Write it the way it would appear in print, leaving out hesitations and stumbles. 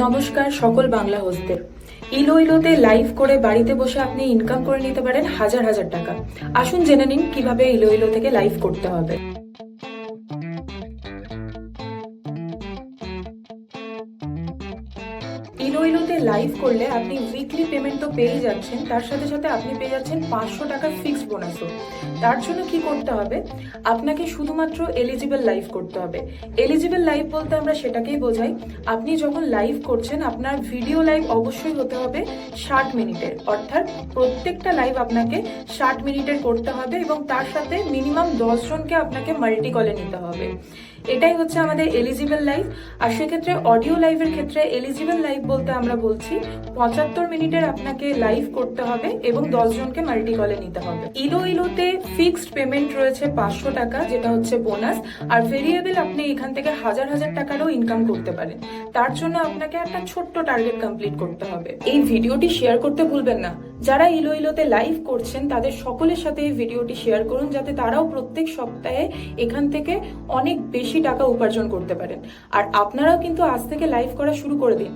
নমস্কার সকল বাংলা হোস্টদের। ইলোইলোতে লাইভ করে বাড়িতে বসে আপনি ইনকাম করে নিতে পারেন হাজার হাজার টাকা। আসুন জেনে নিন কিভাবে ইলোইলো থেকে লাইভ করতে হবে। ইলোইলোতে লাইভ করলে আপনি উইকলি পেমেন্ট তো পেয়ে যাচ্ছেন, তার সাথে সাথে আপনি পেয়ে যাচ্ছেন 500 টাকার ফিক্সড বোনাসও। তার জন্য কি করতে হবে, আপনাকে শুধুমাত্র এলিজিবল লাইভ করতে হবে। এলিজিবল লাইভ বলতে আমরা সেটাকেই বোঝাই, আপনি যখন লাইভ করছেন আপনার ভিডিও লাইভ অবশ্যই হতে হবে 60 মিনিটের, অর্থাৎ প্রত্যেকটা লাইভ আপনাকে 60 মিনিটের করতে হবে এবং তার সাথে মিনিমাম 10 জনকে আপনাকে মাল্টি কলে নিতে হবে। এটাই হচ্ছে আমাদের এলিজিবল লাইভ। আর সেক্ষেত্রে অডিও লাইভের ক্ষেত্রে এলিজিবল লাইভ বলতে আমরা বলছি 75 মিনিটের আপনাকে লাইভ করতে হবে এবং 10 জনকে মাল্টি কলে নিতে হবে। ইলোতে ফিক্সড পেমেন্ট রয়েছে 500 টাকা, যেটা হচ্ছে বোনাস। আর ভেরিয়েবল আপনি এখান থেকে হাজার হাজার টাকারও ইনকাম করতে পারেন। তার জন্য আপনাকে একটা ছোট্ট টার্গেট কমপ্লিট করতে হবে। এই ভিডিওটি শেয়ার করতে ভুলবেন না। যারা ইলোতে লাইভ করছেন তাদের সকলের সাথে এই ভিডিওটি শেয়ার করুন, যাতে তারাও প্রত্যেক সপ্তাহে এখান থেকে অনেক বেশি টাকা উপার্জন করতে পারেন। আর আপনারাও কিন্তু আজ থেকে লাইভ করা শুরু করে দিন।